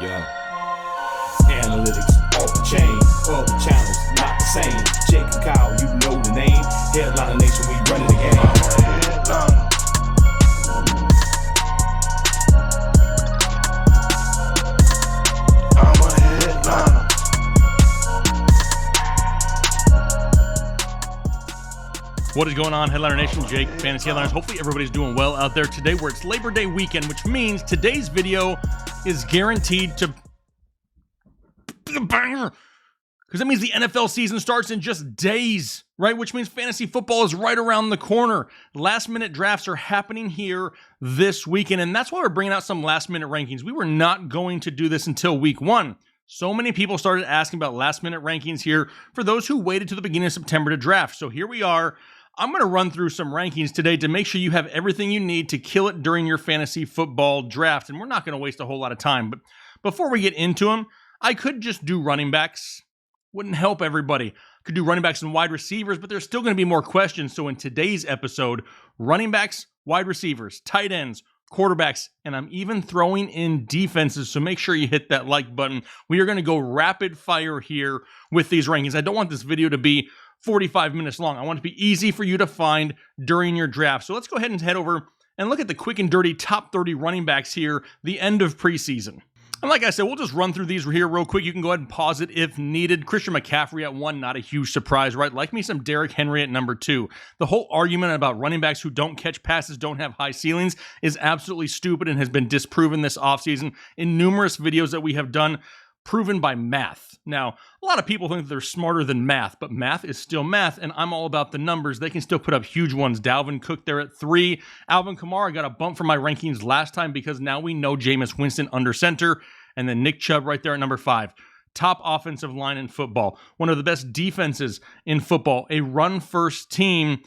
Yeah. Analytics off the chain, other channels not the same. Jake and Kyle, you know the name. Headliner Nation, we running the game. I'm a headliner. What is going on, Headliner Nation? Jake, Fantasy Headliners. Hopefully everybody's doing well out there today, where it's Labor Day weekend, which means today's video is guaranteed to be a banger, because that means the NFL season starts in just days, right? Which means fantasy football is right around the corner. Last-minute drafts are happening here this weekend, and that's why we're bringing out some last-minute rankings. We were not going to do this until week one. So many people started asking about last-minute rankings here for those who waited to the beginning of September to draft. So here we are. I'm going to run through some rankings today to make sure you have everything you need to kill it during your fantasy football draft. And we're not going to waste a whole lot of time. But before we get into them, I could just do running backs. Wouldn't help everybody. Could do running backs and wide receivers, but there's still going to be more questions. So in today's episode, running backs, wide receivers, tight ends, quarterbacks, and I'm even throwing in defenses, so make sure you hit that like button. We are going to go rapid fire here with these rankings. I don't want this video to be 45 minutes long. I want it to be easy for you to find during your draft. So let's go ahead and head over and look at the quick and dirty top 30 running backs here, the end of preseason. And like I said, we'll just run through these here real quick. You can go ahead and pause it if needed. Christian McCaffrey at 1, not a huge surprise, right? Like me some Derrick Henry at number 2. The whole argument about running backs who don't catch passes, don't have high ceilings, is absolutely stupid and has been disproven this offseason in numerous videos that we have done, proven by math. Now, a lot of people think that they're smarter than math, but math is still math, and I'm all about the numbers. They can still put up huge ones. Dalvin Cook there at 3. Alvin Kamara got a bump from my rankings last time because now we know Jameis Winston under center, and then Nick Chubb right there at number 5. Top offensive line in football. One of the best defenses in football. A run-first team.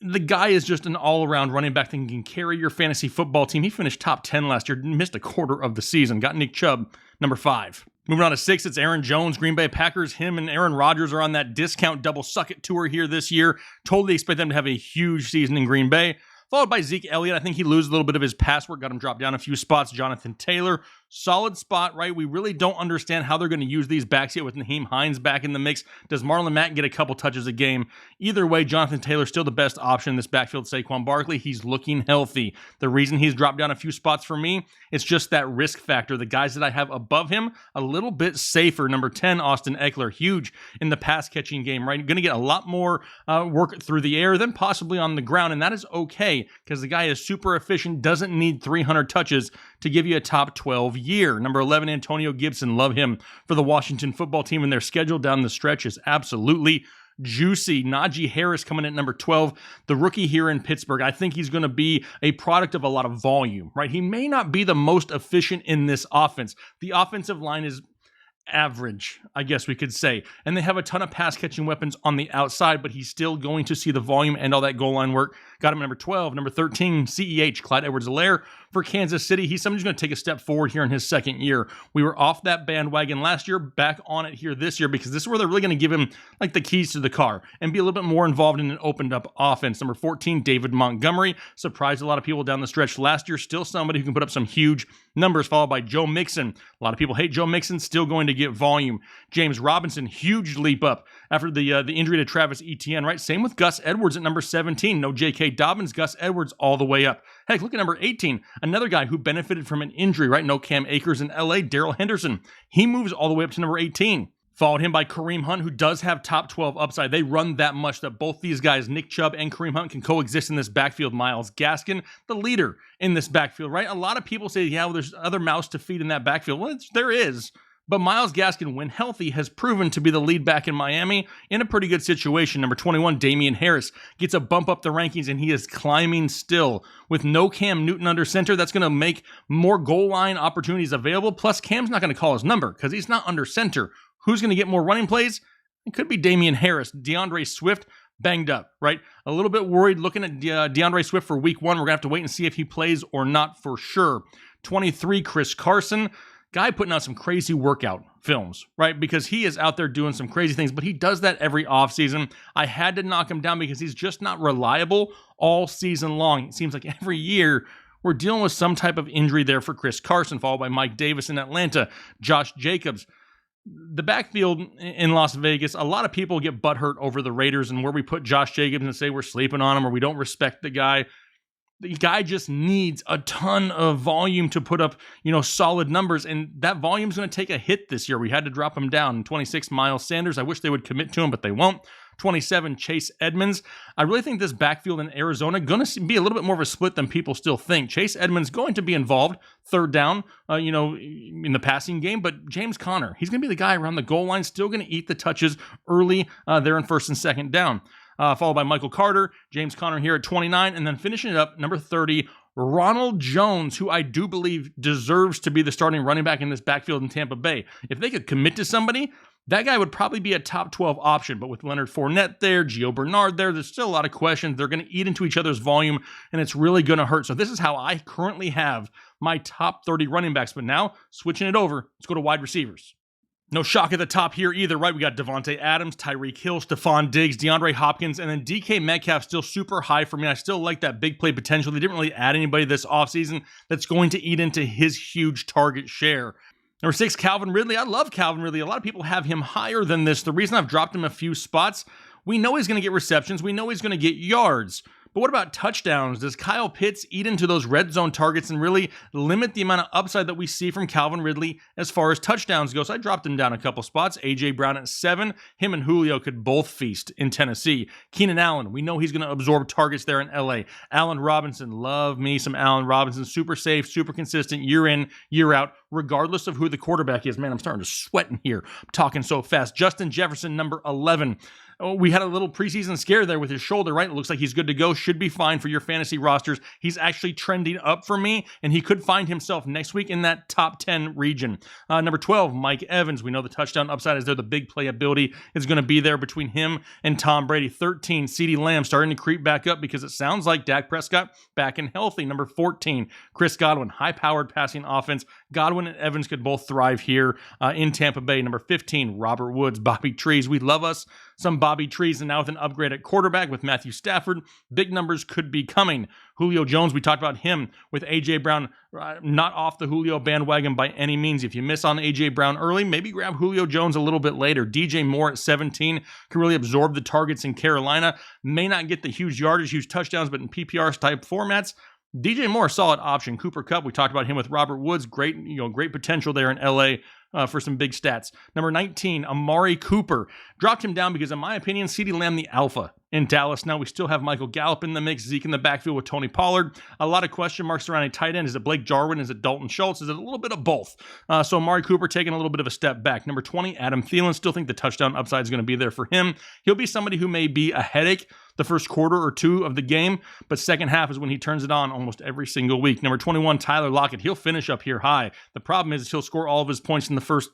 The guy is just an all-around running back that can carry your fantasy football team. He finished top 10 last year, missed a quarter of the season. Got Nick Chubb, number 5. Moving on to 6, it's Aaron Jones, Green Bay Packers. Him and Aaron Rodgers are on that discount double suck-it tour here this year. Totally expect them to have a huge season in Green Bay. Followed by Zeke Elliott. I think he loses a little bit of his pass work, got him dropped down a few spots. Jonathan Taylor, solid spot, right? We really don't understand how they're going to use these backs yet with Nyheim Hines back in the mix. Does Marlon Mack get a couple touches a game? Either way, Jonathan Taylor still the best option in this backfield. Saquon Barkley, he's looking healthy. The reason he's dropped down a few spots for me, it's just that risk factor. The guys that I have above him, a little bit safer. Number 10, Austin Eckler, huge in the pass-catching game, right? Going to get a lot more work through the air than possibly on the ground, and that is okay because the guy is super efficient, doesn't need 300 touches to give you a top 12 year. Number 11, Antonio Gibson, love him for the Washington football team, and their schedule down the stretch is absolutely juicy. Najee Harris coming in at number 12, the rookie here in Pittsburgh. I think he's going to be a product of a lot of volume, right? He may not be the most efficient in this offense. The offensive line is average, I guess we could say. And they have a ton of pass-catching weapons on the outside, but he's still going to see the volume and all that goal line work. Got him at number 12. Number 13, CEH, Clyde Edwards-Helaire for Kansas City. He's somebody who's going to take a step forward here in his second year. We were off that bandwagon last year, back on it here this year, because this is where they're really going to give him like the keys to the car and be a little bit more involved in an opened up offense. Number 14, David Montgomery. Surprised a lot of people down the stretch last year. Still somebody who can put up some huge numbers, followed by Joe Mixon. A lot of people hate Joe Mixon, still going to get volume. James Robinson, huge leap up after the injury to Travis Etienne, right? Same with Gus Edwards at number 17. No J.K. Dobbins, Gus Edwards all the way up. Heck, look at number 18. Another guy who benefited from an injury, right? No Cam Akers in L.A., Darrell Henderson. He moves all the way up to number 18. Followed him by Kareem Hunt, who does have top 12 upside. They run that much that both these guys, Nick Chubb and Kareem Hunt, can coexist in this backfield. Myles Gaskin, the leader in this backfield, right? A lot of people say, yeah, well, there's other mouths to feed in that backfield. Well, there is. But Myles Gaskin, when healthy, has proven to be the lead back in Miami in a pretty good situation. Number 21, Damian Harris, gets a bump up the rankings, and he is climbing still. With no Cam Newton under center, that's going to make more goal line opportunities available. Plus, Cam's not going to call his number because he's not under center. Who's going to get more running plays? It could be Damian Harris. DeAndre Swift, banged up, right? A little bit worried looking at DeAndre Swift for week 1. We're going to have to wait and see if he plays or not for sure. 23, Chris Carson. Guy putting out some crazy workout films, right? Because he is out there doing some crazy things, but he does that every offseason. I had to knock him down because he's just not reliable all season long. It seems like every year we're dealing with some type of injury there for Chris Carson, followed by Mike Davis in Atlanta, Josh Jacobs. The backfield in Las Vegas, a lot of people get butthurt over the Raiders and where we put Josh Jacobs and say we're sleeping on him or we don't respect the guy. The guy just needs a ton of volume to put up, solid numbers, and that volume's going to take a hit this year. We had to drop him down. 26, Miles Sanders. I wish they would commit to him, but they won't. 27, Chase Edmonds. I really think this backfield in Arizona going to be a little bit more of a split than people still think. Chase Edmonds going to be involved, third down, in the passing game, but James Conner, he's going to be the guy around the goal line, still going to eat the touches early there in first and second down. Followed by Michael Carter, James Conner here at 29, and then finishing it up, number 30, Ronald Jones, who I do believe deserves to be the starting running back in this backfield in Tampa Bay. If they could commit to somebody, that guy would probably be a top 12 option, but with Leonard Fournette there, Gio Bernard there's still a lot of questions. They're going to eat into each other's volume, and it's really going to hurt. So this is how I currently have my top 30 running backs, but now switching it over, let's go to wide receivers. No shock at the top here either, right? We got Devontae Adams, Tyreek Hill, Stephon Diggs, DeAndre Hopkins, and then DK Metcalf still super high for me. I still like that big play potential. They didn't really add anybody this offseason that's going to eat into his huge target share. Number 6, Calvin Ridley. I love Calvin Ridley. A lot of people have him higher than this. The reason I've dropped him a few spots, we know he's going to get receptions. We know he's going to get yards. But what about touchdowns? Does Kyle Pitts eat into those red zone targets and really limit the amount of upside that we see from Calvin Ridley as far as touchdowns go? So I dropped him down a couple spots. A.J. Brown at 7. Him and Julio could both feast in Tennessee. Keenan Allen, we know he's going to absorb targets there in L.A. Allen Robinson, love me some Allen Robinson. Super safe, super consistent, year in, year out, regardless of who the quarterback is. Man, I'm starting to sweat in here. I'm talking so fast. Justin Jefferson, number 11. Oh, we had a little preseason scare there with his shoulder, right? It looks like he's good to go. Should be fine for your fantasy rosters. He's actually trending up for me, and he could find himself next week in that top 10 region. Number 12, Mike Evans. We know the touchdown upside is there. The big playability is going to be there between him and Tom Brady. 13, CeeDee Lamb starting to creep back up because it sounds like Dak Prescott back and healthy. Number 14, Chris Godwin. High-powered passing offense. Godwin and Evans could both thrive here in Tampa Bay. Number 15, Robert Woods, Bobby Trees. We love us some Bobby Trees, and now with an upgrade at quarterback with Matthew Stafford, big numbers could be coming. Julio Jones, we talked about him with A.J. Brown, not off the Julio bandwagon by any means. If you miss on A.J. Brown early, maybe grab Julio Jones a little bit later. DJ Moore at 17 can really absorb the targets in Carolina. May not get the huge yardage, huge touchdowns, but in PPR type formats, DJ Moore, solid option. Cooper Kupp, we talked about him with Robert Woods. Great potential there in LA for some big stats. Number 19, Amari Cooper. Dropped him down because, in my opinion, CeeDee Lamb the alpha in Dallas. Now we still have Michael Gallup in the mix, Zeke in the backfield with Tony Pollard. A lot of question marks surrounding tight end. Is it Blake Jarwin? Is it Dalton Schultz? Is it a little bit of both? So Amari Cooper taking a little bit of a step back. Number 20, Adam Thielen. Still think the touchdown upside is going to be there for him. He'll be somebody who may be a headache the first quarter or two of the game, but second half is when he turns it on almost every single week. Number 21, Tyler Lockett. He'll finish up here high. The problem is he'll score all of his points in the first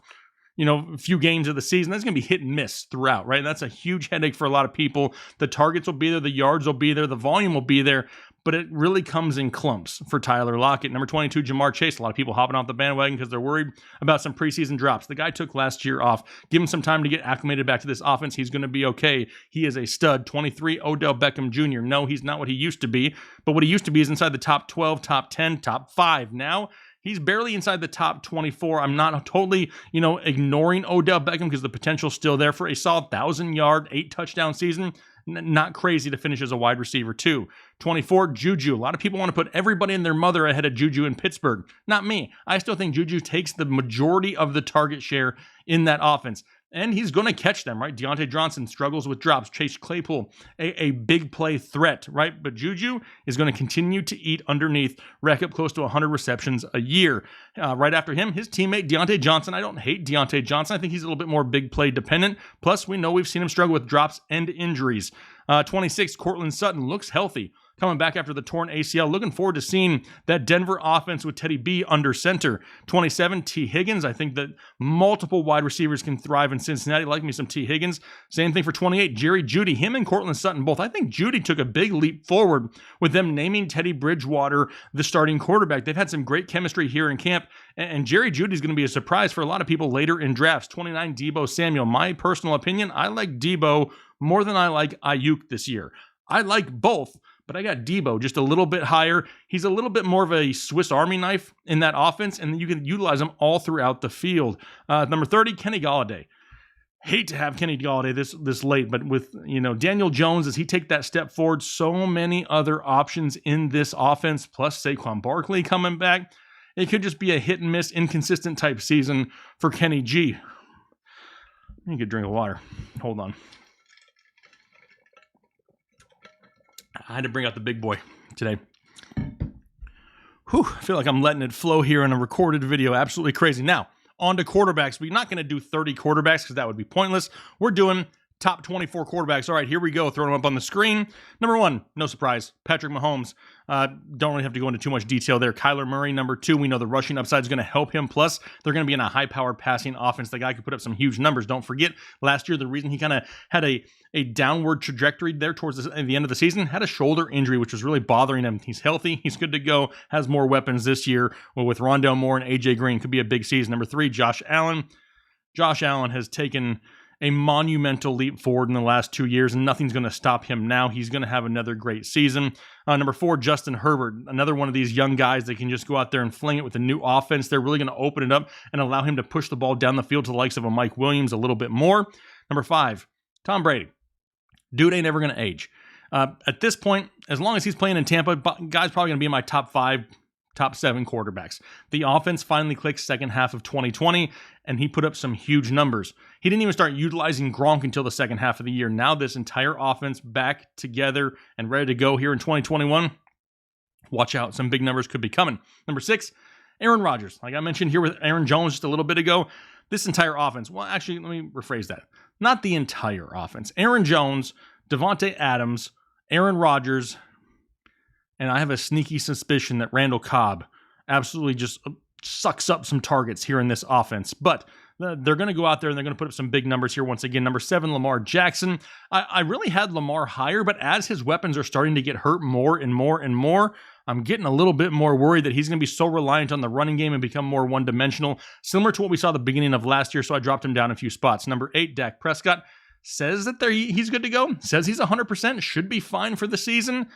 few games of the season. That's going to be hit and miss throughout, right? That's a huge headache for a lot of people. The targets will be there, the yards will be there, the volume will be there, but it really comes in clumps for Tyler Lockett. Number 22, Jamar Chase. A lot of people hopping off the bandwagon because they're worried about some preseason drops. The guy took last year off. Give him some time to get acclimated back to this offense. He's going to be okay. He is a stud. 23, Odell Beckham Jr. No, he's not what he used to be, but what he used to be is inside the top 12, top 10, top 5. Now, he's barely inside the top 24. I'm not totally, ignoring Odell Beckham because the potential's still there for a solid 1,000-yard, 8-touchdown season. Not crazy to finish as a wide receiver, too. 24, Juju. A lot of people want to put everybody and their mother ahead of Juju in Pittsburgh. Not me. I still think Juju takes the majority of the target share in that offense. And he's going to catch them, right? Deontay Johnson struggles with drops. Chase Claypool, a big play threat, right? But Juju is going to continue to eat underneath, rack up close to 100 receptions a year. Right after him, his teammate Deontay Johnson. I don't hate Deontay Johnson. I think he's a little bit more big play dependent. Plus, we know we've seen him struggle with drops and injuries. 26, Courtland Sutton looks healthy. Coming back after the torn ACL. Looking forward to seeing that Denver offense with Teddy B under center. 27, T. Higgins. I think that multiple wide receivers can thrive in Cincinnati. Like me some T. Higgins. Same thing for 28, Jerry Jeudy. Him and Courtland Sutton both. I think Jeudy took a big leap forward with them naming Teddy Bridgewater the starting quarterback. They've had some great chemistry here in camp. And Jerry Jeudy is going to be a surprise for a lot of people later in drafts. 29, Deebo Samuel. My personal opinion, I like Deebo more than I like Ayuk this year. I like both, but but I got Debo just a little bit higher. He's a little bit more of a Swiss Army knife in that offense, and you can utilize him all throughout the field. Number 30, Kenny Golladay. Hate to have Kenny Golladay this late, but with Daniel Jones, as he take that step forward, so many other options in this offense, plus Saquon Barkley coming back. It could just be a hit and miss, inconsistent type season for Kenny G. I need a drink of water. Hold on. I had to bring out the big boy today. Whew, I feel like I'm letting it flow here in a recorded video. Absolutely crazy. Now, on to quarterbacks. We're not going to do 30 quarterbacks because that would be pointless. We're doing top 24 quarterbacks. All right, here we go. Throwing them up on the screen. Number 1, no surprise, Patrick Mahomes. Don't really have to go into too much detail there. Kyler Murray, number 2. We know the rushing upside is going to help him. Plus, they're going to be in a high-powered passing offense. The guy could put up some huge numbers. Don't forget, last year, the reason he kind of had a downward trajectory there towards the end of the season, had a shoulder injury, which was really bothering him. He's healthy. He's good to go. Has more weapons this year. Well, with Rondale Moore and A.J. Green, could be a big season. Number 3, Josh Allen. Josh Allen has taken a monumental leap forward in the last 2 years, and nothing's going to stop him now. He's going to have another great season. Number 4, Justin Herbert, another one of these young guys that can just go out there and fling it with a new offense. They're really going to open it up and allow him to push the ball down the field to the likes of a Mike Williams a little bit more. Number 5, Tom Brady. Dude ain't ever going to age. At this point, as long as he's playing in Tampa, guy's probably going to be in my top 5, top 7 quarterbacks. The offense finally clicked second half of 2020, and he put up some huge numbers. He didn't even start utilizing Gronk until the second half of the year. Now this entire offense back together and ready to go here in 2021. Watch out, some big numbers could be coming. Number 6, Aaron Rodgers. Like I mentioned here with Aaron Jones just a little bit ago, this entire offense, well, actually, let me rephrase that. Not the entire offense. Aaron Jones, Devontae Adams, Aaron Rodgers, and I have a sneaky suspicion that Randall Cobb absolutely just sucks up some targets here in this offense. But they're going to go out there and they're going to put up some big numbers here once again. Number 7, Lamar Jackson. I really had Lamar higher, but as his weapons are starting to get hurt more and more and more, I'm getting a little bit more worried that he's going to be so reliant on the running game and become more one-dimensional, similar to what we saw at the beginning of last year, so I dropped him down a few spots. Number 8, Dak Prescott. Says that he's good to go. Says he's 100%. Should be fine for the season.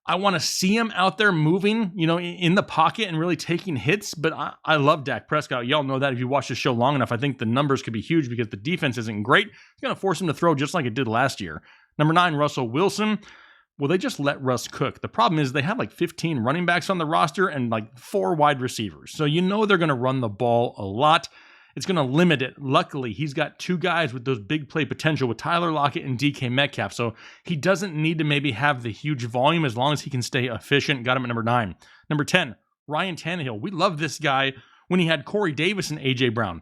I want to see him out there moving, in the pocket and really taking hits, but I love Dak Prescott. Y'all know that if you watch the show long enough. I think the numbers could be huge because the defense isn't great. It's going to force him to throw just like it did last year. Number 9, Russell Wilson. Well, they just let Russ cook. The problem is they have like 15 running backs on the roster and like 4 wide receivers. So they're going to run the ball a lot. It's going to limit it. Luckily, he's got 2 guys with those big play potential with Tyler Lockett and DK Metcalf. So he doesn't need to maybe have the huge volume as long as he can stay efficient. Got him at number 9. Number 10, Ryan Tannehill. We love this guy when he had Corey Davis and A.J. Brown.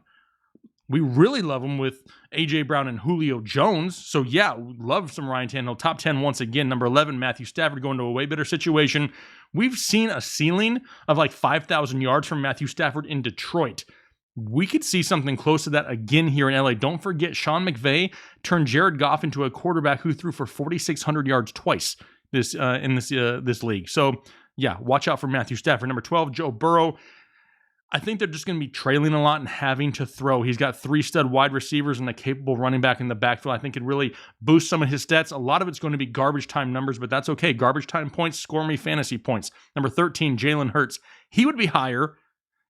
We really love him with A.J. Brown and Julio Jones. So yeah, love some Ryan Tannehill. Top 10 once again. Number 11, Matthew Stafford going to a way better situation. We've seen a ceiling of like 5,000 yards from Matthew Stafford in Detroit. We could see something close to that again here in LA. Don't forget, Sean McVay turned Jared Goff into a quarterback who threw for 4,600 yards twice in this league. So yeah, watch out for Matthew Stafford. Number 12, Joe Burrow. I think they're just going to be trailing a lot and having to throw. He's got 3 stud wide receivers and a capable running back in the backfield. I think it really boosts some of his stats. A lot of it's going to be garbage time numbers, but that's okay. Garbage time points score me fantasy points. Number 13, Jalen Hurts. He would be higher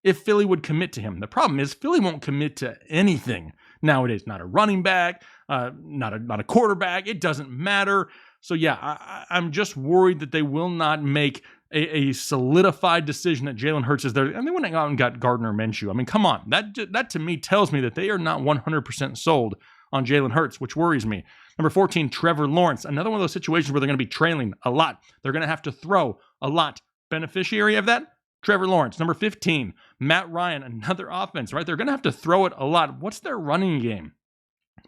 if Philly would commit to him. The problem is Philly won't commit to anything nowadays. Not a running back, not a quarterback. It doesn't matter. So yeah, I'm just worried that they will not make a solidified decision that Jalen Hurts is there. And they went out and got Gardner Minshew. I mean, come on. That to me tells me that they are not 100% sold on Jalen Hurts, which worries me. Number 14, Trevor Lawrence. Another one of those situations where they're going to be trailing a lot. They're going to have to throw a lot. Beneficiary of that? Trevor Lawrence. Number 15, Matt Ryan, another offense, right? They're going to have to throw it a lot. What's their running game?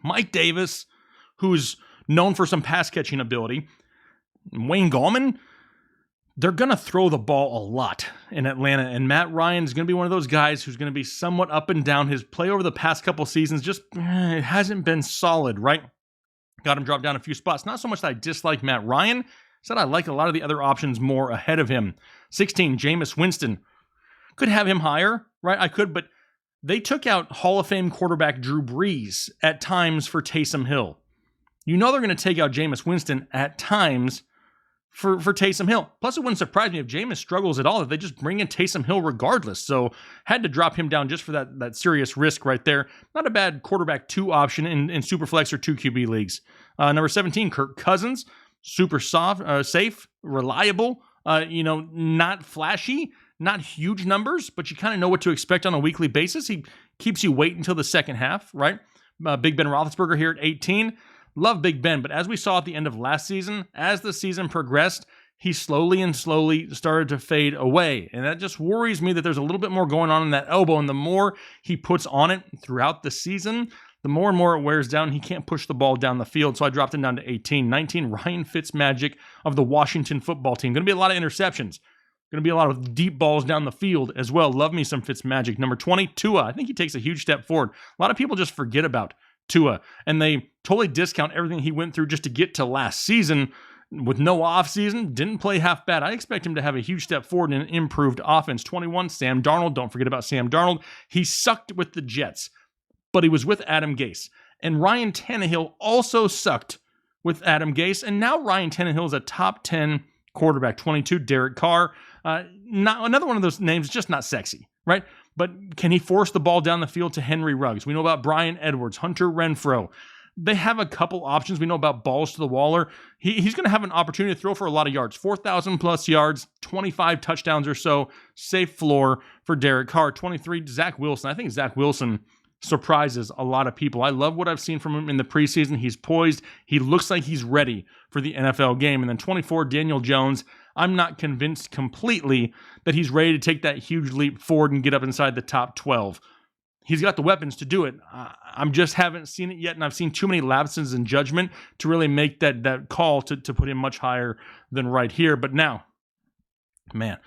Mike Davis, who's known for some pass catching ability. Wayne Gallman, they're going to throw the ball a lot in Atlanta. And Matt Ryan is going to be one of those guys who's going to be somewhat up and down. His play over the past couple seasons just it hasn't been solid, right? Got him dropped down a few spots. Not so much that I dislike Matt Ryan. Said I like a lot of the other options more ahead of him. 16, Jameis Winston. Could have him higher, right? I could, but they took out Hall of Fame quarterback Drew Brees at times for Taysom Hill. They're going to take out Jameis Winston at times for Taysom Hill. Plus, it wouldn't surprise me if Jameis struggles at all, that they just bring in Taysom Hill regardless. So had to drop him down just for that serious risk right there. Not a bad quarterback 2 option in Superflex or 2 QB leagues. Number 17, Kirk Cousins. Super safe, reliable, not flashy, not huge numbers, but you kind of know what to expect on a weekly basis. He keeps you wait until the second half, right? Big Ben Roethlisberger here at 18. Love Big Ben, but as we saw at the end of last season, as the season progressed, he slowly started to fade away. And that just worries me that there's a little bit more going on in that elbow. And the more he puts on it throughout the season, the more and more it wears down. He can't push the ball down the field. So I dropped him down to 18. 19, Ryan Fitzmagic of the Washington football team. Going to be a lot of interceptions. Going to be a lot of deep balls down the field as well. Love me some Fitzmagic. Number 20, Tua. I think he takes a huge step forward. A lot of people just forget about Tua, and they totally discount everything he went through just to get to last season with no offseason. Didn't play half bad. I expect him to have a huge step forward in an improved offense. 21, Sam Darnold. Don't forget about Sam Darnold. He sucked with the Jets, but he was with Adam Gase. And Ryan Tannehill also sucked with Adam Gase, and now Ryan Tannehill is a top 10 quarterback. 22, Derek Carr. Not another one of those names, just not sexy, right? But can he force the ball down the field to Henry Ruggs? We know about Brian Edwards, Hunter Renfrow. They have a couple options. We know about balls to the Waller. He's going to have an opportunity to throw for a lot of yards, 4,000 plus yards, 25 touchdowns or so. Safe floor for Derek Carr. 23, Zach Wilson. I think Zach Wilson surprises a lot of people. I love what I've seen from him in the preseason. He's poised. He looks like he's ready for the NFL game. And then 24, Daniel Jones. I'm not convinced completely that he's ready to take that huge leap forward and get up inside the top 12. He's got the weapons to do it. I just haven't seen it yet, and I've seen too many lapses in judgment to really make that call to put him much higher than right here. But now, man,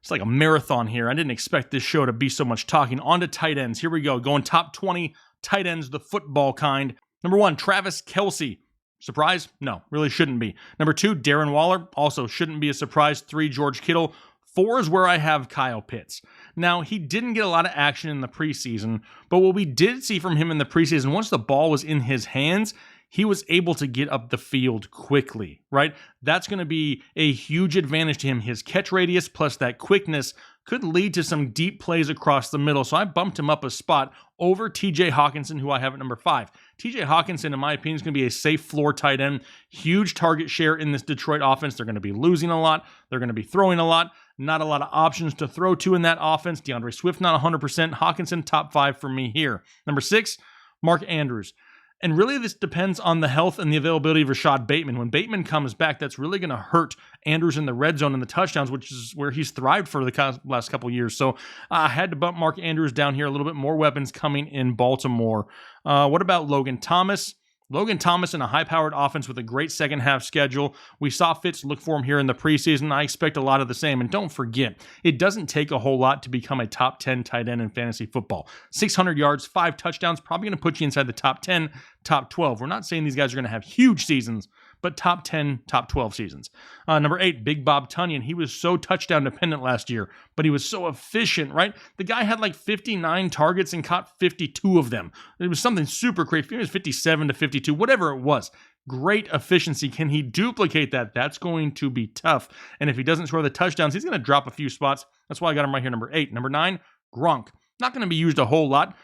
it's like a marathon here. I didn't expect this show to be so much talking. On to tight ends. Here we go. Going top 20 tight ends, the football kind. Number 1, Travis Kelce. Surprise? No, really shouldn't be. Number 2, Darren Waller. Also shouldn't be a surprise. 3, George Kittle. 4 is where I have Kyle Pitts. Now, he didn't get a lot of action in the preseason, but what we did see from him in the preseason, once the ball was in his hands, he was able to get up the field quickly, right? That's going to be a huge advantage to him. His catch radius plus that quickness could lead to some deep plays across the middle. So I bumped him up a spot over TJ Hawkinson, who I have at number 5. TJ Hawkinson, in my opinion, is going to be a safe floor tight end. Huge target share in this Detroit offense. They're going to be losing a lot. They're going to be throwing a lot. Not a lot of options to throw to in that offense. DeAndre Swift, not 100%. Hawkinson, top 5 for me here. Number 6, Mark Andrews. And really, this depends on the health and the availability of Rashad Bateman. When Bateman comes back, that's really going to hurt Andrews in the red zone and the touchdowns, which is where he's thrived for the last couple of years. So I had to bump Mark Andrews down here. A little bit more weapons coming in Baltimore. What about Logan Thomas? Logan Thomas in a high-powered offense with a great second-half schedule. We saw Fitz look for him here in the preseason. I expect a lot of the same. And don't forget, it doesn't take a whole lot to become a top 10 tight end in fantasy football. 600 yards, 5 touchdowns, probably going to put you inside the top 10, top 12. We're not saying these guys are going to have huge seasons, but top 10, top 12 seasons. Number 8, Big Bob Tonyan. He was so touchdown dependent last year, but he was so efficient, right? The guy had like 59 targets and caught 52 of them. It was something super crazy. It was 57 to 52, whatever it was. Great efficiency. Can he duplicate that? That's going to be tough. And if he doesn't score the touchdowns, he's going to drop a few spots. That's why I got him right here, number 8. Number 9, Gronk. Not going to be used a whole lot,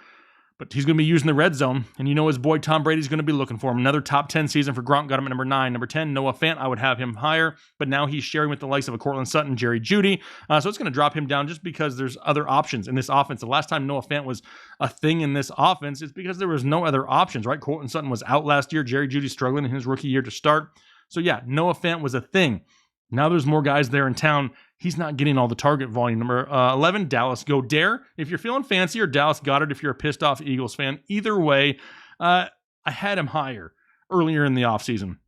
but he's going to be used in the red zone, and you know his boy Tom Brady's going to be looking for him. Another top 10 season for Gronk, got him at number 9. Number 10, Noah Fant, I would have him higher, but now he's sharing with the likes of a Cortland Sutton, Jerry Jeudy, so it's going to drop him down just because there's other options in this offense. The last time Noah Fant was a thing in this offense, it's because there was no other options, right? Cortland Sutton was out last year, Jerry Jeudy struggling in his rookie year to start. So yeah, Noah Fant was a thing. Now there's more guys there in town. He's not getting all the target volume. Number 11, Dallas Goedert. If you're feeling fancy, or Dallas Goedert if you're a pissed off Eagles fan. Either way, I had him higher earlier in the offseason.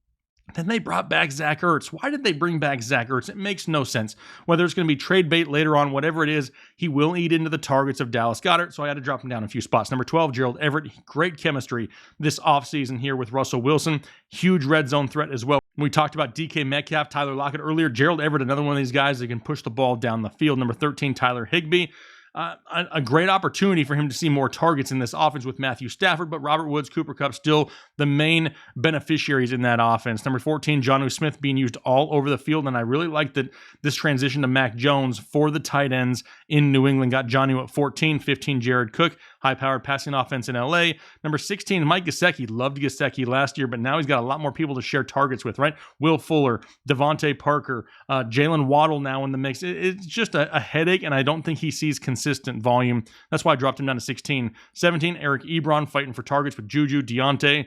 Then they brought back Zach Ertz. Why did they bring back Zach Ertz? It makes no sense. Whether it's going to be trade bait later on, whatever it is, he will eat into the targets of Dallas Goedert, so I had to drop him down a few spots. Number 12, Gerald Everett. Great chemistry this offseason here with Russell Wilson. Huge red zone threat as well. We talked about DK Metcalf, Tyler Lockett earlier. Gerald Everett, another one of these guys that can push the ball down the field. Number 13, Tyler Higbee. a great opportunity for him to see more targets in this offense with Matthew Stafford, but Robert Woods, Cooper Kupp still the main beneficiaries in that offense. Number 14, Jonnu Smith being used all over the field, and I really like that this transition to Mac Jones for the tight ends in New England. Got Jonnu at 14, 15, Jared Cook, high-powered passing offense in LA. Number 16, Mike Gesicki. Loved Gesicki last year, but now he's got a lot more people to share targets with, right? Will Fuller, Devontae Parker, Jalen Waddle now in the mix. It's just a headache, and I don't think he sees consistent volume. That's why I dropped him down to 16. 17, Eric Ebron fighting for targets with Juju, Deontay,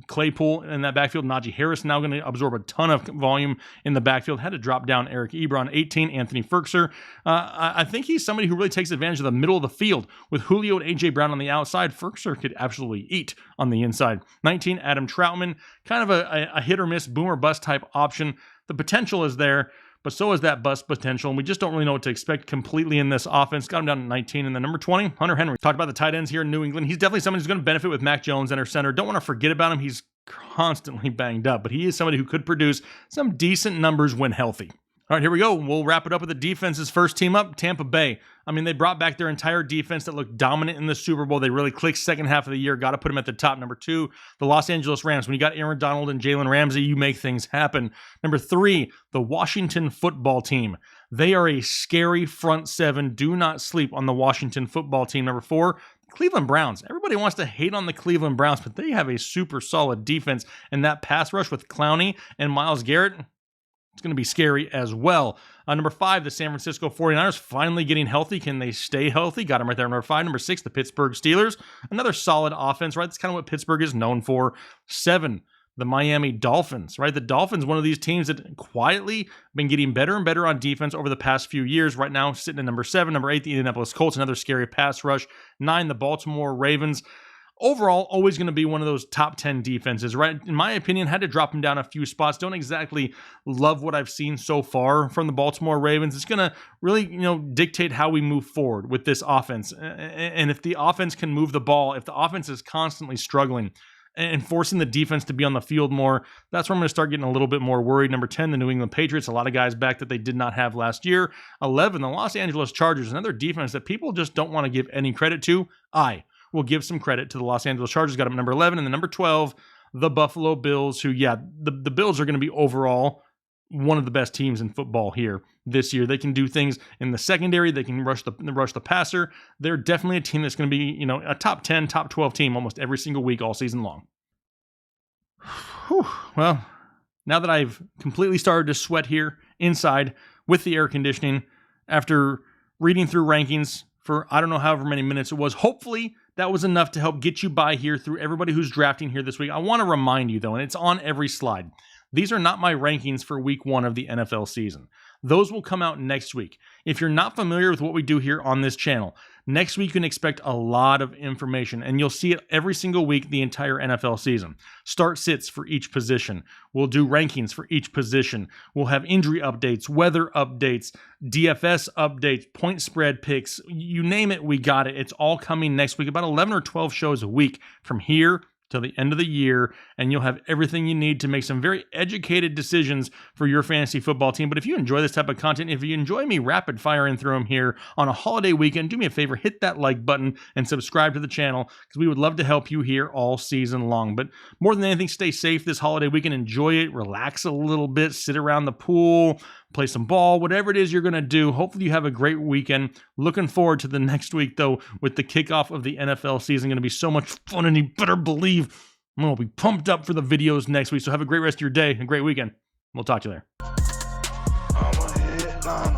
Claypool in that backfield. Najee Harris now going to absorb a ton of volume in the backfield. Had to drop down Eric Ebron. 18, Anthony Firkser. I think he's somebody who really takes advantage of the middle of the field. With Julio and A.J. Brown on the outside, Firkser could absolutely eat on the inside. 19, Adam Troutman. Kind of a hit or miss, boom or bust type option. The potential is there, but so is that bust potential, and we just don't really know what to expect completely in this offense. Got him down to 19. And then number 20, Hunter Henry. Talked about the tight ends here in New England. He's definitely someone who's going to benefit with Mac Jones and our center. Don't want to forget about him. He's constantly banged up, but he is somebody who could produce some decent numbers when healthy. All right, here we go. We'll wrap it up with the defense's first team up, Tampa Bay. I mean, they brought back their entire defense that looked dominant in the Super Bowl. They really clicked second half of the year. Got to put them at the top. Number 2, the Los Angeles Rams. When you got Aaron Donald and Jalen Ramsey, you make things happen. Number 3, the Washington Football Team. They are a scary front seven. Do not sleep on the Washington Football Team. Number 4, Cleveland Browns. Everybody wants to hate on the Cleveland Browns, but they have a super solid defense. And that pass rush with Clowney and Myles Garrett, it's going to be scary as well. Number 5, the San Francisco 49ers finally getting healthy. Can they stay healthy? Got them right there. Number 5. Number 6, the Pittsburgh Steelers. Another solid offense, right? That's kind of what Pittsburgh is known for. 7, the Miami Dolphins, right? The Dolphins, one of these teams that quietly been getting better and better on defense over the past few years. Right now, sitting at number 7. Number 8, the Indianapolis Colts. Another scary pass rush. 9, the Baltimore Ravens. Overall, always going to be one of those top 10 defenses, right? In my opinion, had to drop them down a few spots. Don't exactly love what I've seen so far from the Baltimore Ravens. It's going to really, dictate how we move forward with this offense. And if the offense can move the ball, if the offense is constantly struggling and forcing the defense to be on the field more, that's where I'm going to start getting a little bit more worried. Number 10, the New England Patriots. A lot of guys back that they did not have last year. 11, the Los Angeles Chargers. Another defense that people just don't want to give any credit to. We'll give some credit to the Los Angeles Chargers. Got them at number 11. And then number 12, the Buffalo Bills, who, the Bills are going to be overall one of the best teams in football here this year. They can do things in the secondary. They can rush the passer. They're definitely a team that's going to be, a top 10, top 12 team almost every single week all season long. Whew. Well, now that I've completely started to sweat here inside with the air conditioning, after reading through rankings for I don't know however many minutes it was, hopefully that was enough to help get you by here through everybody who's drafting here this week. I want to remind you, though, and it's on every slide, these are not my rankings for week 1 of the NFL season. Those will come out next week. If you're not familiar with what we do here on this channel, next week you can expect a lot of information, and you'll see it every single week the entire NFL season. Start sits for each position. We'll do rankings for each position. We'll have injury updates, weather updates, DFS updates, point spread picks. You name it, we got it. It's all coming next week. About 11 or 12 shows a week from here till the end of the year, and you'll have everything you need to make some very educated decisions for your fantasy football team. But if you enjoy this type of content, if you enjoy me rapid firing through them here on a holiday weekend, do me a favor, hit that like button and subscribe to the channel, because we would love to help you here all season long. But more than anything, stay safe this holiday weekend. Enjoy it, relax a little bit, sit around the pool, play some ball, whatever it is you're going to do. Hopefully you have a great weekend. Looking forward to the next week, though, with the kickoff of the NFL season. Going to be so much fun, and you better believe I'm going to be pumped up for the videos next week. So have a great rest of your day, a great weekend. We'll talk to you later.